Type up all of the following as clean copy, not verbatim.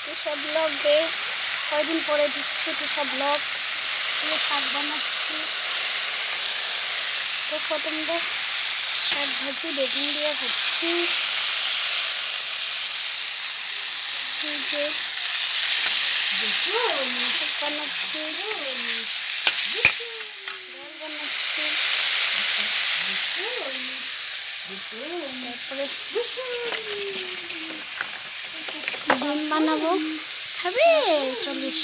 তৃষা ব্লগে কয়দিন পরে দিচ্ছি তৃষা ব্লগ দিয়ে শাক বানাচ্ছি। দেখো তোমরা, শাক ভাজি বেগুন দিয়ে ভাজছি। বানাচ্ছি ডাল বানাচ্ছি, তারপরে ডিম বানাবো। খাবে? চল্লিশ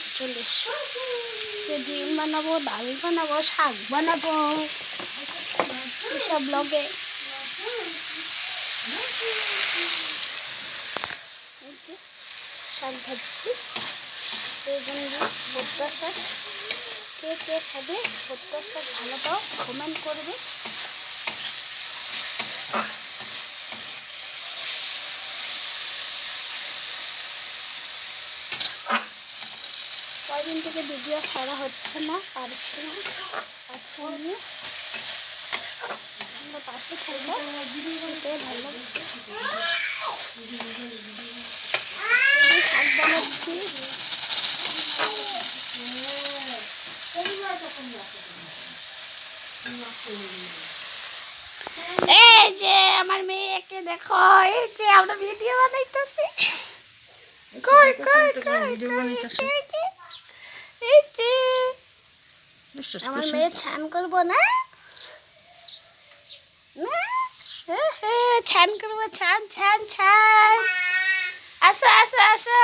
সে ডিম বানাবো, ডাল বানাবো, শাক বানাবো এসব ব্লগে। শাক ভাজছি বেগুন দিয়ে, ভুট্টা শাক। কে কে খাবে ভুট্টা শাক ভালো পাও কমেন্ট করবে। কয়দিন থেকে ভিডিও ছাড়া হচ্ছে না, পারছি না, আসছে নিয়ে আমরা পাশে থাকবো, সেটাই ভালো। শাক বানাচ্ছি। এই যে আমার মেয়েকে দেখো, এই যে আমরা ভিডিও বানাইতেছি। আমার মেয়ে ছান করবো না, ছান করবো, ছান ছান ছান। আসো আসো আসো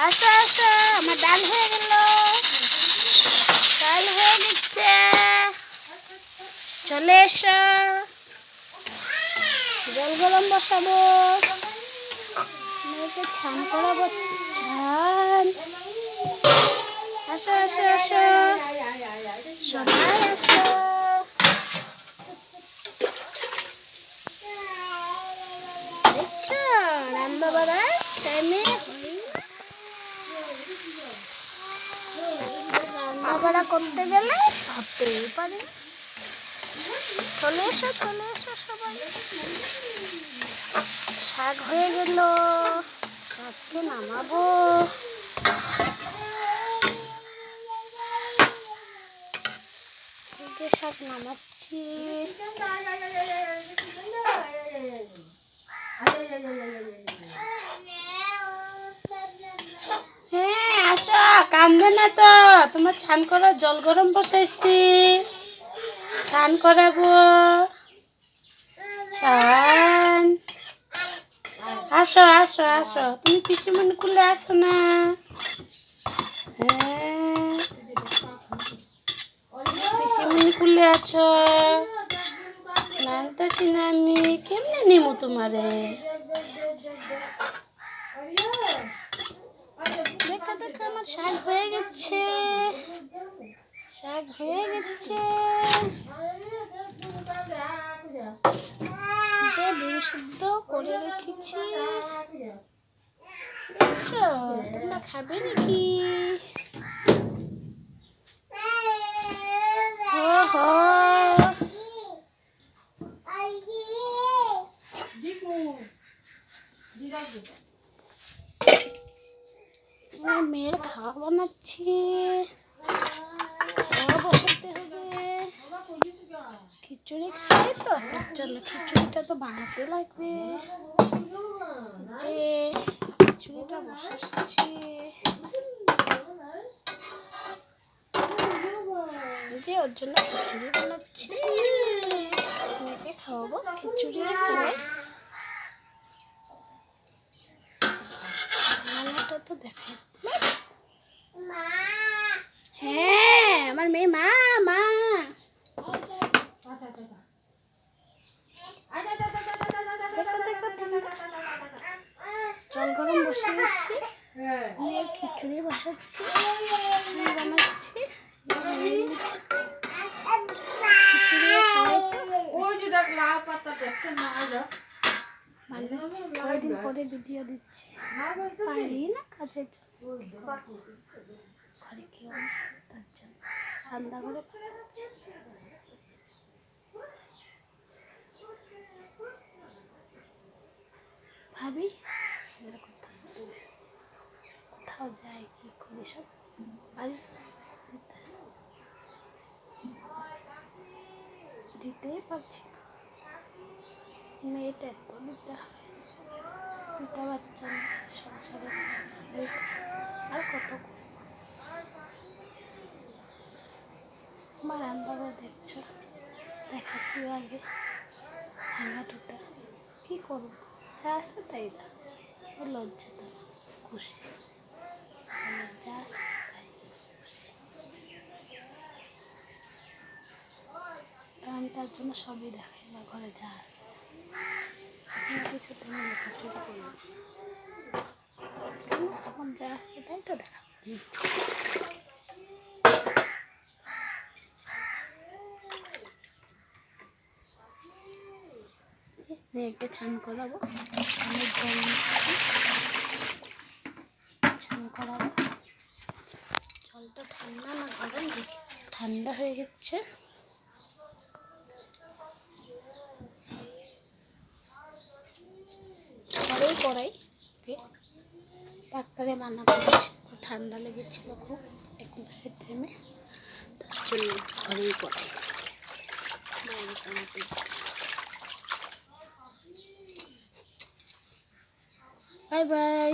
আসো আসো, আমার ডাল হয়ে গেল, ডাল হয়ে গেছে, চলে এসো। জল গরম বসাবো, মেয়েকে ছান করাবো, ছান। আসো আসো আসো সবাই আসো। দেখছো রান্না বাড়ার টাইমে রান্না বাড়া করতে গেলে ভাবতেই পারে। চলে এসো সবাই। শাক হয়ে গেল, শাককে নামাবো। শাক নামাচ্ছি। হ্যাঁ আসো, কান্দে না তো, তোমার ছান করার জল গরম বসাইছি, ছান করাবো, ছান। আসো আসো আসো, তুমি পিসিমণি কুলে আসো না। হ্যাঁ পিসিমণি কুলে আছো, মানতেছি না আমি, কেমনে নিমু তোমারে? দেখো দেখো আমার শাক হয়ে গেছে, শাক হয়ে গেছে। যে ডিম সিদ্ধ করে রেখেছি, দেখছো তোমরা খাবে নাকি? মেয়ের খাওয়া বানাচ্ছি, খাওয়া বসাতে হবে। খিচুড়ি খাই তো, তার জন্য খিচুড়িটা তো বানাতে লাগবে। যে খিচুড়িটা বসাচ্ছি, যে ওর জন্য খিচুড়ি বানাচ্ছি, মেয়েকে খাওয়াবো খিচুড়ি খাওয়াই। রান্নাটা তো দেখা, হ্যাঁ আমার মেয়ে মা মা। জল গরম বসিয়ে দিচ্ছি, মেয়ের খিচুড়ি বসাচ্ছি, বানাচ্ছি। কয়দিন পরে ভিডিও দিচ্ছি, পারি না কাজের ঘরে কেউ তার জন্য রান্না করে পাঠাচ্ছি। ভাবি যায় কি করি সব আরে দিতেই পারছি না। মেয়েটা এত দুটা বাচ্চা নিয়ে সংসারে আর কত আমার রান্নাটা দেখছো দেখাচ্ছি আগে ভাঙা টুটা কী করবো যা আসছে তাই দা লজ্জা তো খুশি যা আসছে তাই খুশি আমি তার জন্য সবই দেখাই না ঘরে যা আছে কিছু তেমন চুরি করি আমার যা আসছে তাই তো দেখা মেয়েকে ছান করাবো ছান করাবো জলটা ঠান্ডা না গরম দেখি ঠান্ডা হয়ে গেছে ঘরেই করাই ডাক্তারে মানা করেছে ঠান্ডা লেগেছিল খুব 1 মাসের টাইমে তার জন্য ঘরেই করাই বাই বাই।